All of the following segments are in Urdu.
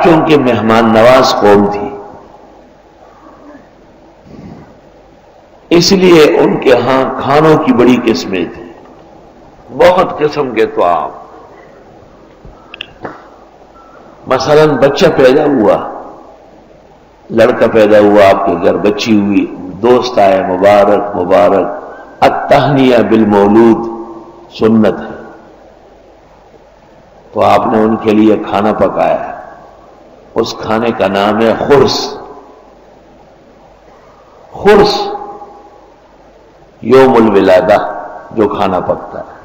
عرب چونکہ مہمان نواز قوم تھی، اس لیے ان کے ہاں کھانوں کی بڑی قسمیں تھیں، بہت قسم کے طعام۔ مثلا بچہ پیدا ہوا، لڑکا پیدا ہوا آپ کے گھر، بچی ہوئی، دوست آئے، مبارک مبارک، التہنیہ بالمولود سنت ہے، تو آپ نے ان کے لیے کھانا پکایا، اس کھانے کا نام ہے خرس۔ خرس یوم الولادہ جو کھانا پکتا ہے۔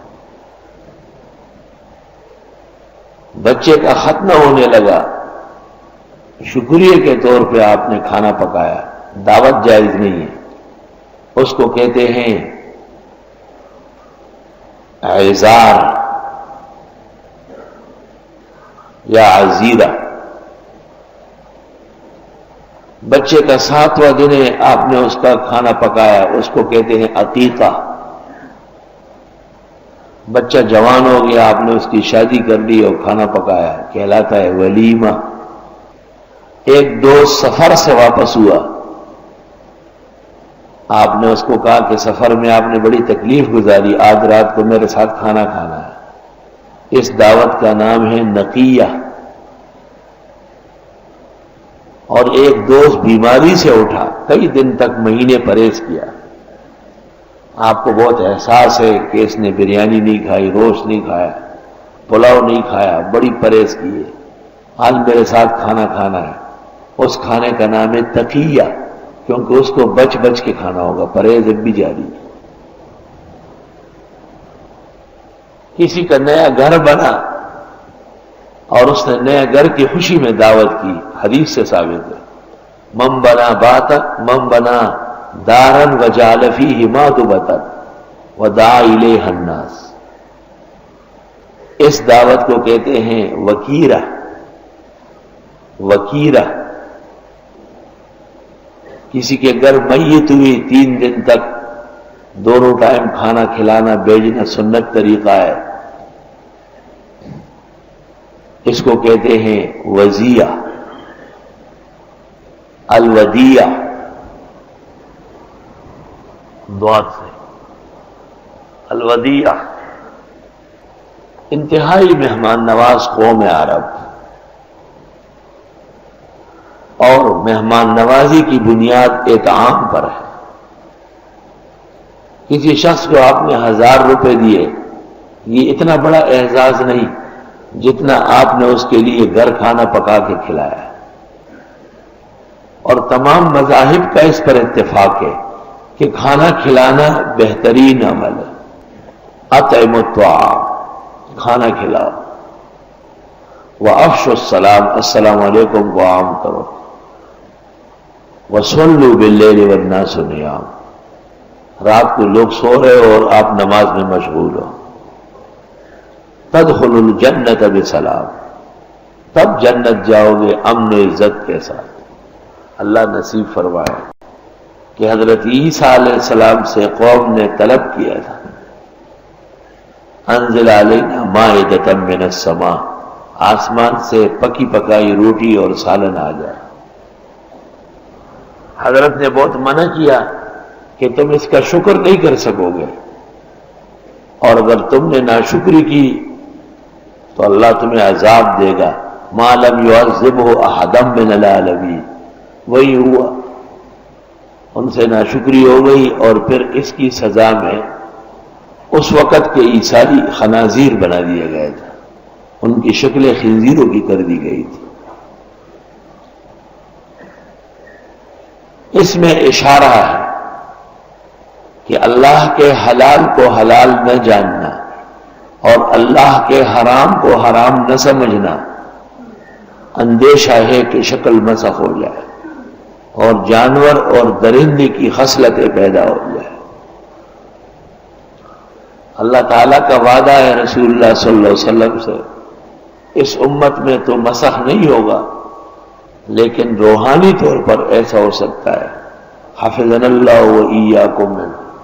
بچے کا ختنہ ہونے لگا، شکریہ کے طور پہ آپ نے کھانا پکایا، دعوت جائز نہیں ہے، اس کو کہتے ہیں اعزار یا عزیرہ۔ بچے کا 7واں دن ہے، آپ نے اس کا کھانا پکایا، اس کو کہتے ہیں عقیقہ۔ بچہ جوان ہو گیا، آپ نے اس کی شادی کر لی اور کھانا پکایا، کہلاتا ہے ولیمہ۔ ایک دوست سفر سے واپس ہوا، آپ نے اس کو کہا کہ سفر میں آپ نے بڑی تکلیف گزاری، آج رات کو میرے ساتھ کھانا کھانا ہے۔ اس دعوت کا نام ہے نقیہ۔ اور ایک دوست بیماری سے اٹھا، کئی دن تک مہینے پرہیز کیا، آپ کو بہت احساس ہے کہ اس نے بریانی نہیں کھائی، گوشت نہیں کھایا، پلاؤ نہیں کھایا، بڑی پرہیز کی ہے، آج میرے ساتھ کھانا کھانا ہے۔ اس کھانے کا نام ہے تقیہ، کیونکہ اس کو بچ بچ کے کھانا ہوگا، پرہیز اب بھی جاری ہے۔ کسی کا نیا گھر بنا اور اس نے نئے گھر کی خوشی میں دعوت کی، حدیث سے ثابت ہے، من بنا باتا من بنا دارن وجعل فیہ مادبتا ودعا الیہ الناس۔ اس دعوت کو کہتے ہیں وکیرہ۔ وکیرہ کسی کے گھر میت ہوئی، 3 دن تک دونوں ٹائم کھانا کھلانا بھیجنا سنت طریقہ ہے، اس کو کہتے ہیں وزیہ۔ الودیہ دعات سے الودیہ، انتہائی مہمان نواز قوم عرب، اور مہمان نوازی کی بنیاد اطعام پر ہے۔ کسی شخص کو آپ نے 1000 روپے دیے، یہ اتنا بڑا اعزاز نہیں جتنا آپ نے اس کے لیے گھر کھانا پکا کے کھلایا۔ اور تمام مذاہب کا اس پر اتفاق ہے کہ کھانا کھلانا بہترین عمل ہے۔ اطعموا الطعام، کھانا کھلاؤ، وافشوا السلام، السلام علیکم کو عام کرو، وصلوا باللیل والناس نیام، رات کو لوگ سو رہے ہو اور آپ نماز میں مشغول ہو، تدخلوا الجنت بسلام، تب جنت جاؤ گے امن و عزت کے ساتھ۔ اللہ نصیب فرمائے کہ حضرت عیسیٰ علیہ السلام سے قوم نے طلب کیا تھا، انزل علینا مائدۃ من السماء، آسمان سے پکی پکائی روٹی اور سالن آ جائے۔ حضرت نے بہت منع کیا کہ تم اس کا شکر نہیں کر سکو گے، اور اگر تم نے ناشکری کی تو اللہ تمہیں عذاب دے گا۔ ما لم يعذبه احد من العالمین، وہی ہوا، ان سے ناشکری ہو گئی، اور پھر اس کی سزا میں اس وقت کے عیسائی خنازیر بنا دیا گیا تھا، ان کی شکلیں خنزیروں کی کر دی گئی تھی۔ اس میں اشارہ ہے کہ اللہ کے حلال کو حلال نہ جاننا اور اللہ کے حرام کو حرام نہ سمجھنا، اندیشہ ہے کہ شکل مسخ ہو جائے اور جانور اور درندے کی خصلتیں پیدا ہو جائے۔ اللہ تعالیٰ کا وعدہ ہے رسول اللہ صلی اللہ علیہ وسلم سے، اس امت میں تو مسخ نہیں ہوگا، لیکن روحانی طور پر ایسا ہو سکتا ہے۔ حفظنا اللہ و ایاکم من